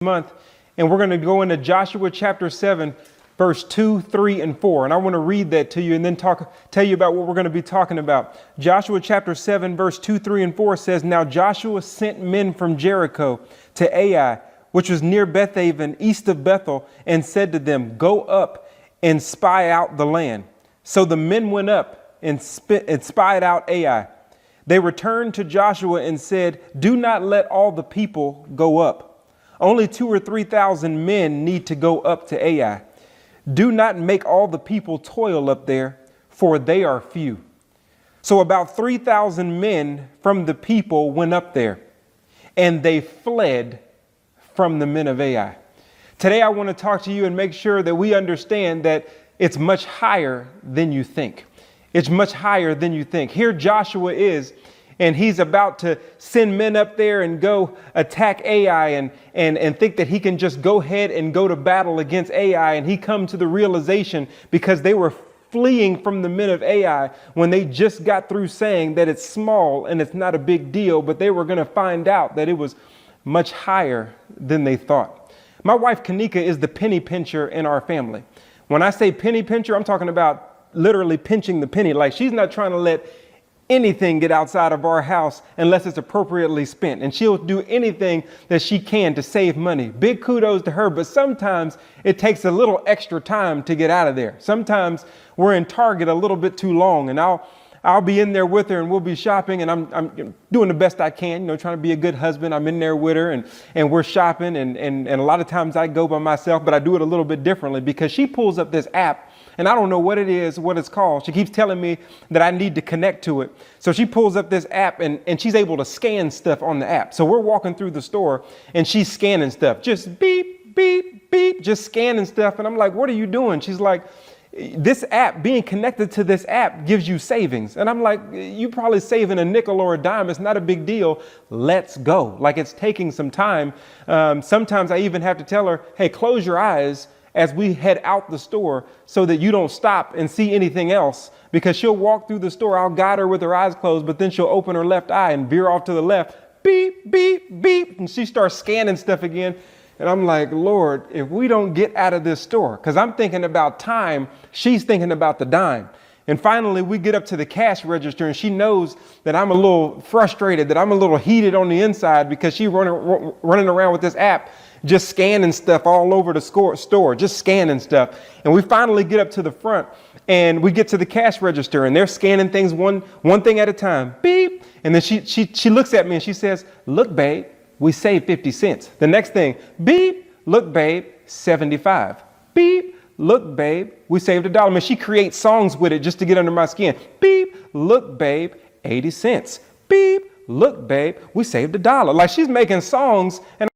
Month, and we're going to go into Joshua chapter 7, verse 2, 3, and 4. And I want to read that to you and then tell you about what we're going to be talking about. Joshua chapter 7, verse 2, 3, and 4 says, "Now Joshua sent men from Jericho to Ai, which was near Bethaven, east of Bethel, and said to them, 'Go up and spy out the land.' So the men went up and spied out Ai. They returned to Joshua and said, 'Do not let all the people go up. Only 2,000 or 3,000 men need to go up to Ai. Do not make all the people toil up there, for they are few.' So about 3,000 men from the people went up there, and they fled from the men of Ai." Today, I want to talk to you and make sure that we understand that it's much higher than you think. It's much higher than you think. Here Joshua is, and he's about to send men up there and go attack Ai and think that he can just go ahead and go to battle against Ai. And he come to the realization, because they were fleeing from the men of Ai when they just got through saying that it's small and it's not a big deal, but they were going to find out that it was much higher than they thought. My wife, Kanika, is the penny pincher in our family. When I say penny pincher, I'm talking about literally pinching the penny. Like, she's not trying to let anything get outside of our house unless it's appropriately spent. And she'll do anything that she can to save money. Big kudos to her. But sometimes it takes a little extra time to get out of there. Sometimes we're in Target a little bit too long, and I'll be in there with her and we'll be shopping, and I'm doing the best I can, trying to be a good husband. I'm in there with her and we're shopping. And a lot of times I go by myself, but I do it a little bit differently because she pulls up this app. And I don't know what it is, what it's called. She keeps telling me that I need to connect to it. So she pulls up this app and she's able to scan stuff on the app. So we're walking through the store and she's scanning stuff. Just beep, beep, beep, just scanning stuff. And I'm like, "What are you doing?" She's like, "This app, being connected to this app gives you savings." And I'm like, "You probably saving a nickel or a dime. It's not a big deal. Let's go." Like, it's taking some time. Sometimes I even have to tell her, "Hey, close your eyes as we head out the store so that you don't stop and see anything else," because she'll walk through the store. I'll guide her with her eyes closed, but then she'll open her left eye and veer off to the left. Beep, beep, beep. And she starts scanning stuff again. And I'm like, "Lord, if we don't get out of this store," because I'm thinking about time, she's thinking about the dime. And finally, we get up to the cash register, and she knows that I'm a little frustrated, that I'm a little heated on the inside because she's running around with this app, just scanning stuff all over the store, just scanning stuff. And we finally get up to the front, and we get to the cash register, and they're scanning things one thing at a time. Beep. And then she looks at me and she says, "Look, babe, we saved 50 cents. The next thing, beep, "Look, babe, 75. Beep, "Look, babe, we saved $1. I mean, she creates songs with it just to get under my skin. Beep, "Look, babe, 80 cents. Beep, "Look, babe, we saved $1. Like, she's making songs. And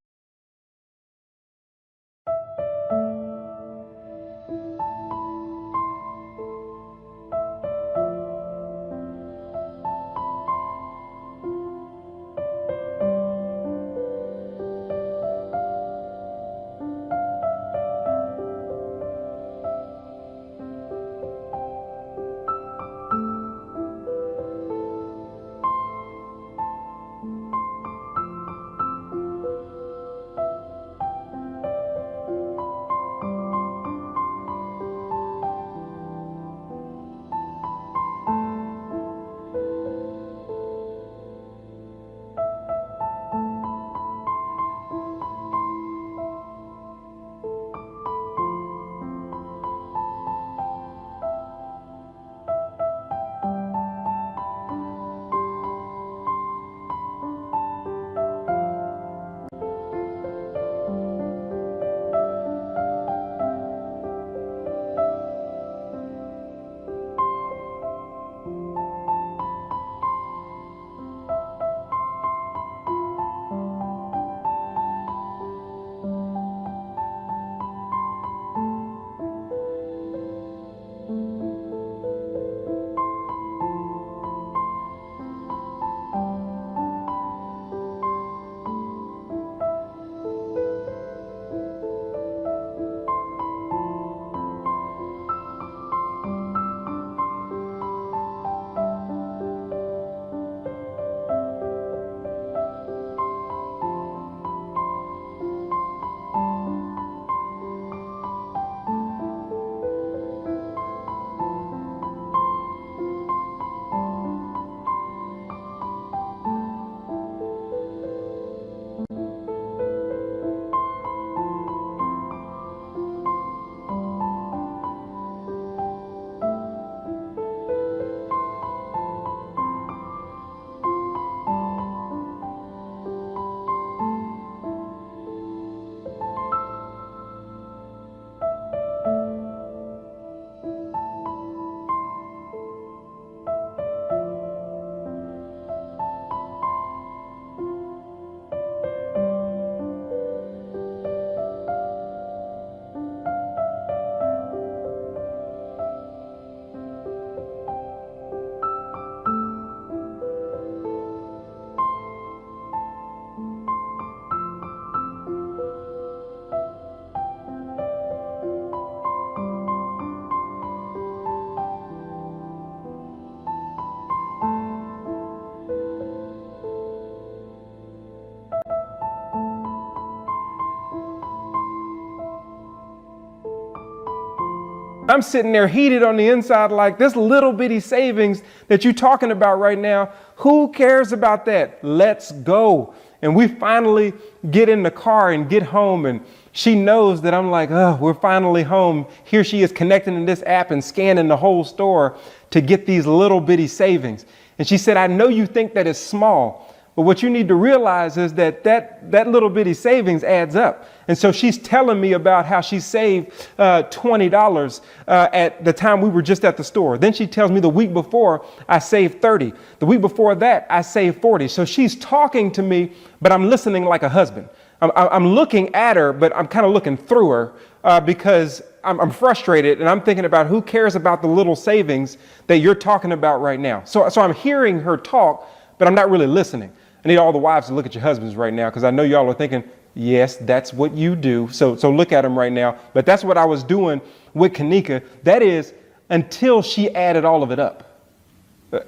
I'm sitting there heated on the inside, like this little bitty savings that you're talking about right now. Who cares about that? Let's go. And we finally get in the car and get home, and she knows that I'm like, oh, we're finally home. Here she is connecting to this app and scanning the whole store to get these little bitty savings. And she said, I know you think that it's small, but what you need to realize is that little bitty savings adds up. And so she's telling me about how she saved $20 at the time we were just at the store. Then she tells me the week before I saved 30. The week before that, I saved 40. So she's talking to me, but I'm listening like a husband. I'm looking at her, but I'm kind of looking through her because I'm frustrated, and I'm thinking about who cares about the little savings that you're talking about right now. So I'm hearing her talk, but I'm not really listening. I need all the wives to look at your husbands right now, because I know y'all are thinking, yes, that's what you do. So look at them right now. But that's what I was doing with Kanika. That is, until she added all of it up.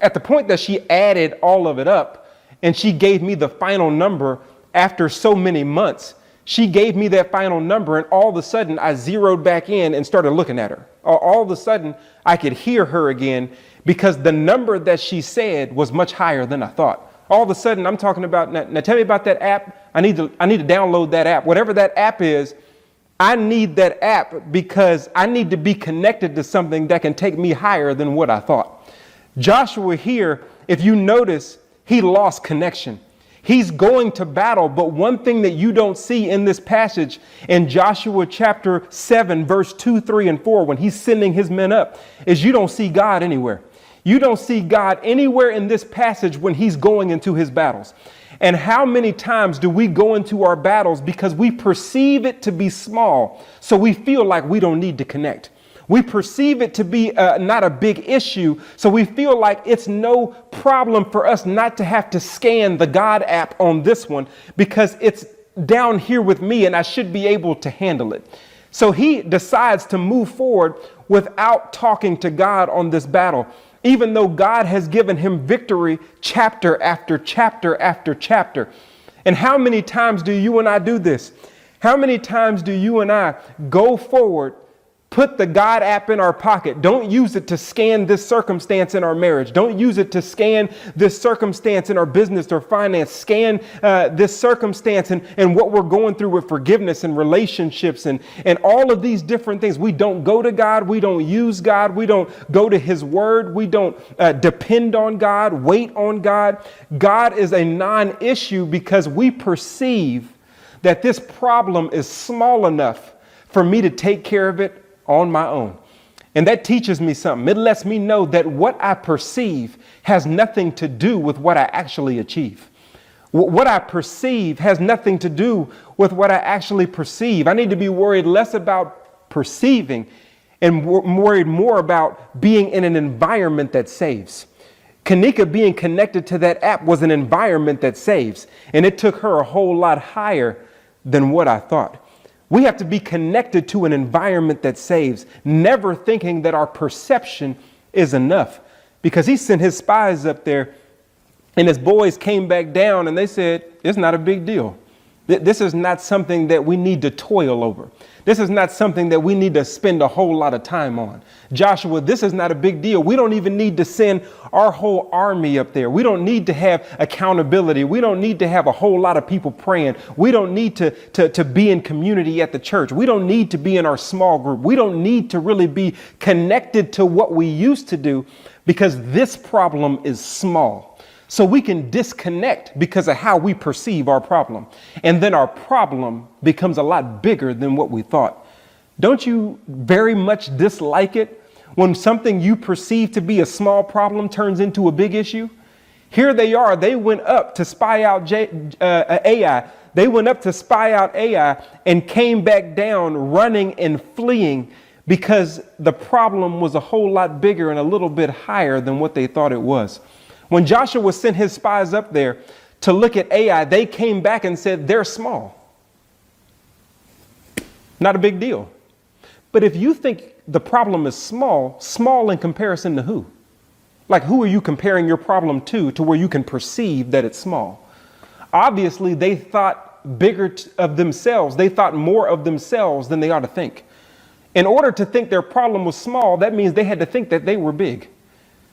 At the point that she added all of it up and she gave me the final number after so many months, she gave me that final number, and all of a sudden I zeroed back in and started looking at her. All of a sudden I could hear her again, because the number that she said was much higher than I thought. All of a sudden I'm talking about, now tell me about that app. I need to download that app. Whatever that app is, I need that app because I need to be connected to something that can take me higher than what I thought. Joshua here, if you notice, he lost connection. He's going to battle, but one thing that you don't see in this passage in Joshua chapter 7, verse 2, 3, and 4, when he's sending his men up, is you don't see God anywhere. You don't see God anywhere in this passage when he's going into his battles. And how many times do we go into our battles because we perceive it to be small, so we feel like we don't need to connect? We perceive it to be not a big issue, so we feel like it's no problem for us not to have to scan the God app on this one because it's down here with me and I should be able to handle it. So he decides to move forward without talking to God on this battle, even though God has given him victory chapter after chapter after chapter. And how many times do you and I do this? How many times do you and I go forward, put the God app in our pocket? Don't use it to scan this circumstance in our marriage. Don't use it to scan this circumstance in our business or finance. Scan this circumstance and what we're going through with forgiveness and relationships and all of these different things. We don't go to God. We don't use God. We don't go to his word. We don't depend on God, wait on God. God is a non-issue because we perceive that this problem is small enough for me to take care of it on my own. And that teaches me something. It lets me know that what I perceive has nothing to do with what I actually achieve. What I perceive has nothing to do with what I actually perceive. I need to be worried less about perceiving and worried more about being in an environment that saves. Kanika being connected to that app was an environment that saves, and it took her a whole lot higher than what I thought. We have to be connected to an environment that saves, never thinking that our perception is enough, because he sent his spies up there and his boys came back down and they said, it's not a big deal. This is not something that we need to toil over. This is not something that we need to spend a whole lot of time on. Joshua, this is not a big deal. We don't even need to send our whole army up there. We don't need to have accountability. We don't need to have a whole lot of people praying. We don't need to be in community at the church. We don't need to be in our small group. We don't need to really be connected to what we used to do because this problem is small. So we can disconnect because of how we perceive our problem. And then our problem becomes a lot bigger than what we thought. Don't you very much dislike it when something you perceive to be a small problem turns into a big issue? Here they are. They went up to spy out Ai. They went up to spy out Ai and came back down running and fleeing because the problem was a whole lot bigger and a little bit higher than what they thought it was. When Joshua sent his spies up there to look at Ai, they came back and said, they're small. Not a big deal. But if you think the problem is small in comparison to who? Like, who are you comparing your problem to where you can perceive that it's small? Obviously, they thought bigger of themselves. They thought more of themselves than they ought to think. In order to think their problem was small, that means they had to think that they were big.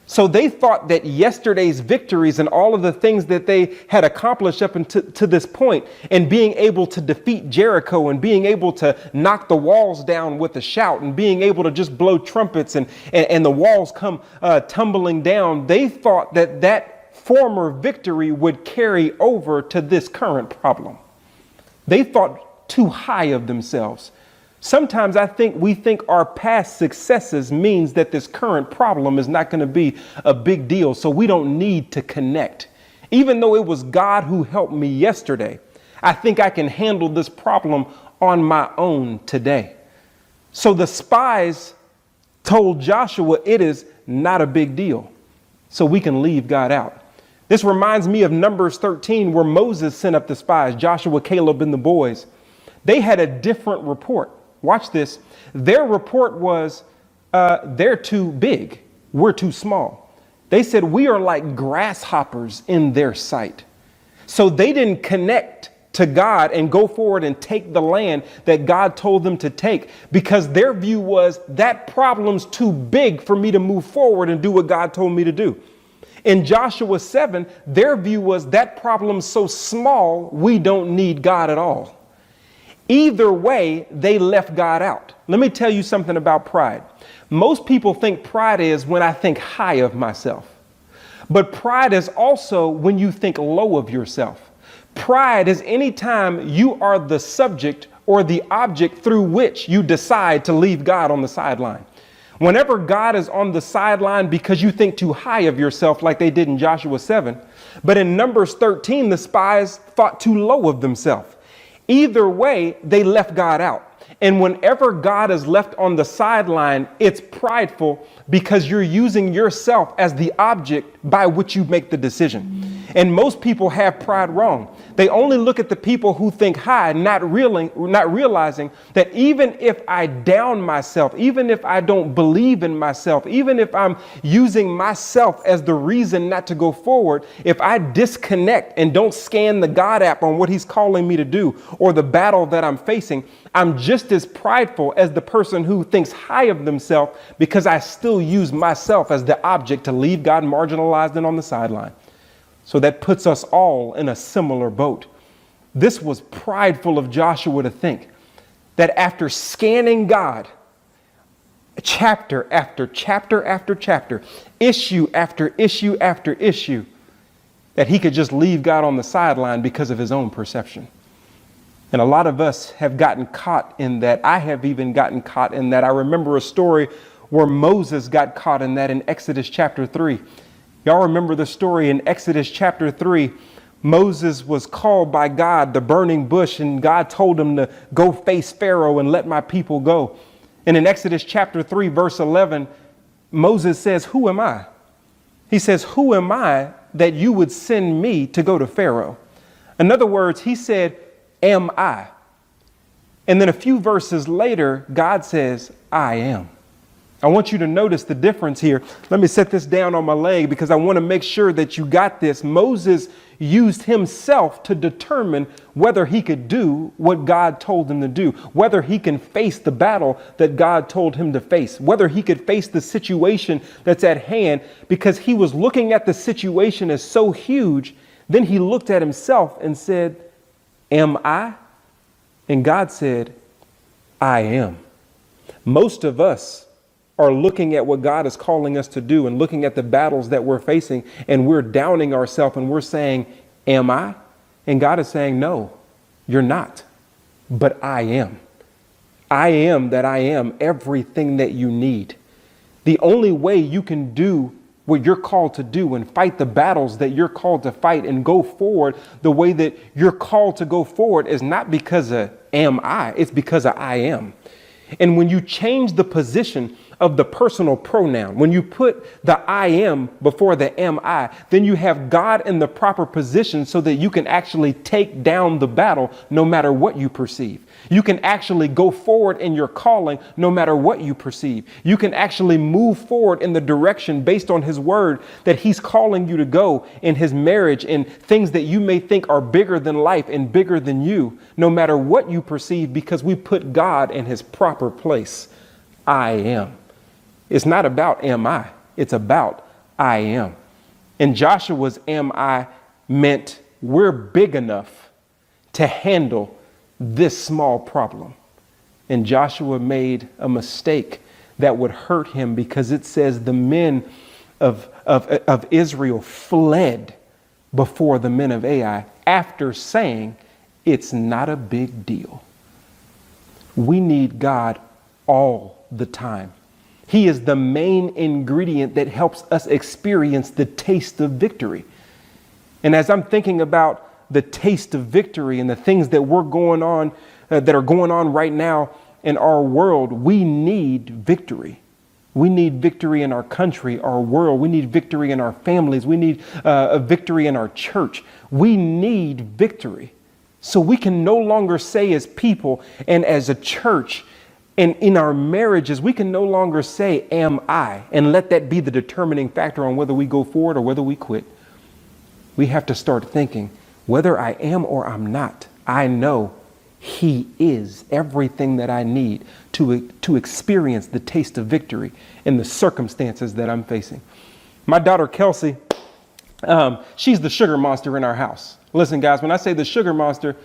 So they thought that yesterday's victories and all of the things that they had accomplished up to this point, and being able to defeat Jericho and being able to knock the walls down with a shout and being able to just blow trumpets and the walls come tumbling down, they thought that that former victory would carry over to this current problem. They thought too high of themselves. Sometimes I think we think our past successes means that this current problem is not going to be a big deal, so we don't need to connect. Even though it was God who helped me yesterday, I think I can handle this problem on my own today. So the spies told Joshua it is not a big deal, so we can leave God out. This reminds me of Numbers 13, where Moses sent up the spies, Joshua, Caleb, and the boys. They had a different report. Watch this. Their report was, they're too big. We're too small. They said, we are like grasshoppers in their sight. So they didn't connect to God and go forward and take the land that God told them to take, because their view was that problem's too big for me to move forward and do what God told me to do. In Joshua 7, their view was that problem's so small, we don't need God at all. Either way, they left God out. Let me tell you something about pride. Most people think pride is when I think high of myself. But pride is also when you think low of yourself. Pride is any time you are the subject or the object through which you decide to leave God on the sideline. Whenever God is on the sideline because you think too high of yourself, like they did in Joshua 7. But in Numbers 13, the spies thought too low of themselves. Either way, they left God out. And whenever God is left on the sideline, it's prideful because you're using yourself as the object by which you make the decision. And most people have pride wrong. They only look at the people who think high, not realizing that even if I down myself, even if I don't believe in myself, even if I'm using myself as the reason not to go forward, if I disconnect and don't scan the God app on what he's calling me to do or the battle that I'm facing, I'm just as prideful as the person who thinks high of themselves because I still use myself as the object to leave God marginalized and on the sideline. So that puts us all in a similar boat. This was prideful of Joshua to think that after scanning God, chapter after chapter after chapter, issue after issue after issue, that he could just leave God on the sideline because of his own perception. And a lot of us have gotten caught in that. I have even gotten caught in that. I remember a story where Moses got caught in that in Exodus chapter 3. Y'all remember the story in Exodus chapter 3. Moses was called by God, the burning bush, and God told him to go face Pharaoh and let my people go. And in Exodus chapter 3, verse 11, Moses says, who am I? He says, who am I that you would send me to go to Pharaoh? In other words, he said, am I? And then a few verses later, God says, I am. I want you to notice the difference here. Let me set this down on my leg because I want to make sure that you got this. Moses used himself to determine whether he could do what God told him to do, whether he can face the battle that God told him to face, whether he could face the situation that's at hand, because he was looking at the situation as so huge. Then he looked at himself and said, am I? And God said, I am. Most of us are looking at what God is calling us to do and looking at the battles that we're facing, and we're downing ourselves and we're saying, am I? And God is saying, no, you're not, but I am. I am that I am everything that you need. The only way you can do what you're called to do and fight the battles that you're called to fight and go forward the way that you're called to go forward is not because of am I, it's because of I am. And when you change the position of the personal pronoun, when you put the I am before the am I, then you have God in the proper position so that you can actually take down the battle no matter what you perceive. You can actually go forward in your calling no matter what you perceive. You can actually move forward in the direction based on his word that he's calling you to go in his marriage and things that you may think are bigger than life and bigger than you, no matter what you perceive, because we put God in his proper place. I am. It's not about am I, it's about I am. And Joshua's am I meant we're big enough to handle this small problem. And Joshua made a mistake that would hurt him, because it says the men of Israel fled before the men of Ai after saying it's not a big deal. We need God all the time. He is the main ingredient that helps us experience the taste of victory. And as I'm thinking about the taste of victory and the things that we're going on, that are going on right now in our world, we need victory. We need victory in our country, our world. We need victory in our families. We need a victory in our church. We need victory. So we can no longer say as people and as a church and in our marriages, we can no longer say, am I? And let that be the determining factor on whether we go forward or whether we quit. We have to start thinking, whether I am or I'm not, I know He is everything that I need to experience the taste of victory in the circumstances that I'm facing. My daughter, Kelsey, she's the sugar monster in our house. Listen, guys, when I say the sugar monster,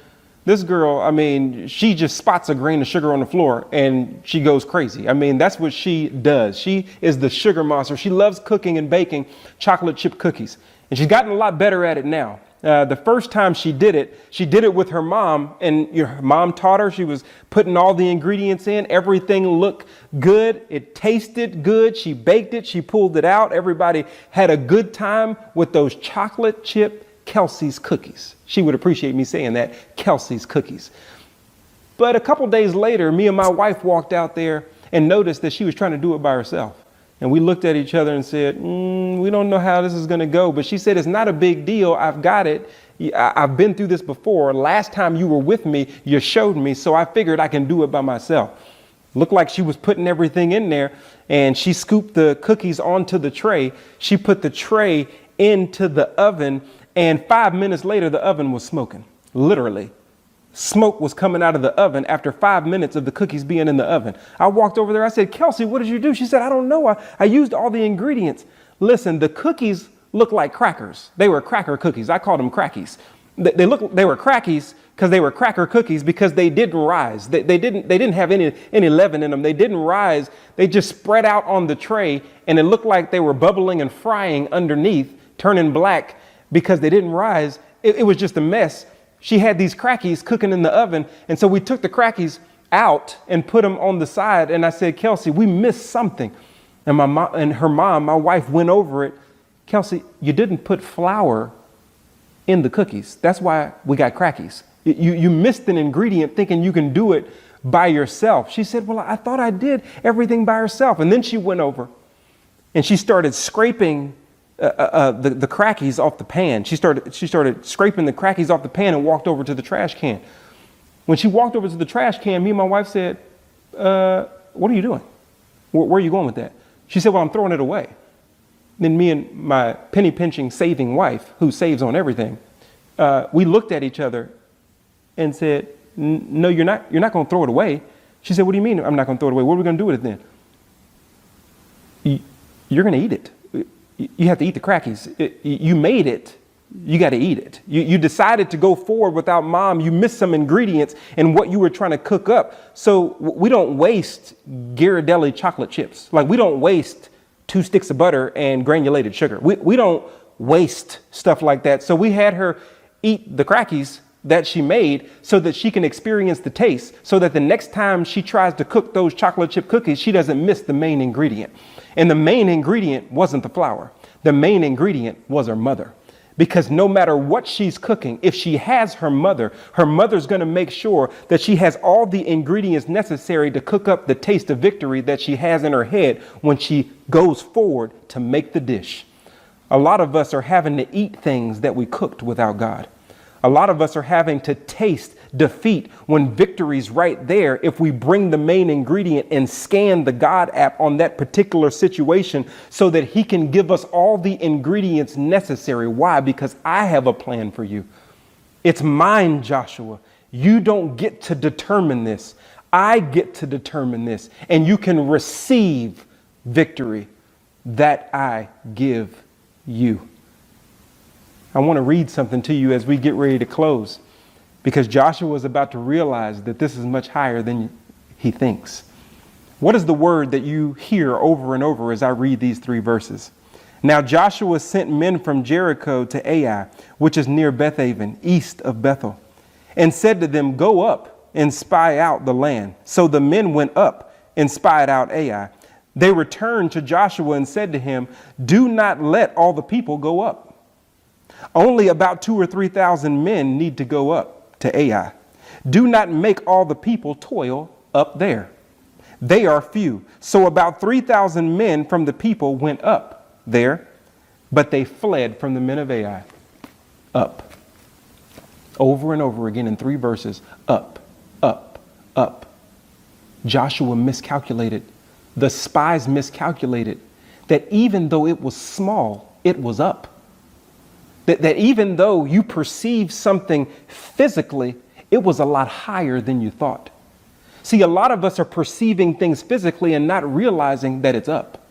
this girl, I mean, she just spots a grain of sugar on the floor and she goes crazy. I mean, that's what she does. She is the sugar monster. She loves cooking and baking chocolate chip cookies. And she's gotten a lot better at it now. The first time she did it with her mom, and her mom taught her. She was putting all the ingredients in. Everything looked good. It tasted good. She baked it. She pulled it out. Everybody had a good time with those chocolate chip Kelsey's cookies. She would appreciate me saying that, Kelsey's cookies. But a couple days later, me and my wife walked out there and noticed that she was trying to do it by herself. And we looked at each other and said, we don't know how this is going to go. But she said, it's not a big deal. I've got it. I've been through this before. Last time you were with me, you showed me. So I figured I can do it by myself. Looked like she was putting everything in there, and she scooped the cookies onto the tray. She put the tray into the oven, and 5 minutes later, the oven was smoking. Literally. Smoke was coming out of the oven after 5 minutes of the cookies being in the oven. I walked over there. I said, Kelsey, what did you do? She said, I don't know. I used all the ingredients. Listen, the cookies looked like crackers. They were cracker cookies. I called them crackies. They were crackies because they were cracker cookies because they didn't rise. They didn't have any leaven in them. They didn't rise. They just spread out on the tray, and it looked like they were bubbling and frying underneath, turning black because they didn't rise. It was just a mess. She had these crackies cooking in the oven. And so we took the crackies out and put them on the side. And I said, Kelsey, we missed something. And my mom and her mom, my wife, went over it. Kelsey, you didn't put flour in the cookies. That's why we got crackies. You missed an ingredient thinking you can do it by yourself. She said, well, I thought I did everything by herself. And then she went over and she started scraping the crackies off the pan. She started scraping the crackies off the pan and walked over to the trash can. When she walked over to the trash can, me and my wife said, what are you doing? Where are you going with that? She said, well, I'm throwing it away. Then me and my penny pinching saving wife, who saves on everything, we looked at each other and said, no, you're not going to throw it away. She said, what do you mean I'm not going to throw it away? What are we going to do with it then? You're going to eat it. You have to eat the crackies. You made it. You got to eat it. You decided to go forward without mom. You missed some ingredients in what you were trying to cook up. So we don't waste Ghirardelli chocolate chips. Like we don't waste 2 sticks of butter and granulated sugar. We don't waste stuff like that. So we had her eat the crackies that she made so that she can experience the taste, so that the next time she tries to cook those chocolate chip cookies, she doesn't miss the main ingredient. And the main ingredient wasn't the flour. The main ingredient was her mother. Because no matter what she's cooking, if she has her mother's going to make sure that she has all the ingredients necessary to cook up the taste of victory that she has in her head when she goes forward to make the dish. A lot of us are having to eat things that we cooked without God. A lot of us are having to taste defeat when victory's right there if we bring the main ingredient and scan the God app on that particular situation so that He can give us all the ingredients necessary. Why? Because I have a plan for you. It's mine, Joshua. You don't get to determine this. I get to determine this, and you can receive victory that I give you. I want to read something to you as we get ready to close, because Joshua is about to realize that this is much higher than he thinks. What is the word that you hear over and over as I read these 3 verses? Now Joshua sent men from Jericho to Ai, which is near Bethaven, east of Bethel, and said to them, go up and spy out the land. So the men went up and spied out Ai. They returned to Joshua and said to him, do not let all the people go up. Only about 2,000 or 3,000 men need to go up to Ai. Do not make all the people toil up there. They are few. So about 3,000 men from the people went up there, but they fled from the men of Ai. Up. Over and over again in 3 verses. Up, up, up. Joshua miscalculated. The spies miscalculated that even though it was small, it was up. That even though you perceive something physically, it was a lot higher than you thought. See, a lot of us are perceiving things physically and not realizing that it's up.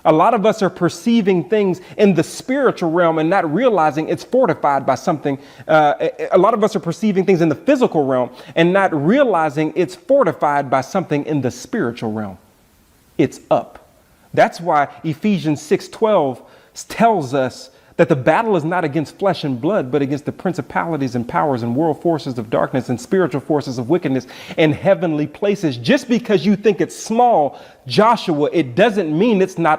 A lot of us are perceiving things in the spiritual realm and not realizing it's fortified by something. A lot of us are perceiving things in the physical realm and not realizing it's fortified by something in the spiritual realm. It's up. That's why Ephesians 6:12 tells us that the battle is not against flesh and blood, but against the principalities and powers and world forces of darkness and spiritual forces of wickedness in heavenly places. Just because you think it's small, Joshua, it doesn't mean it's not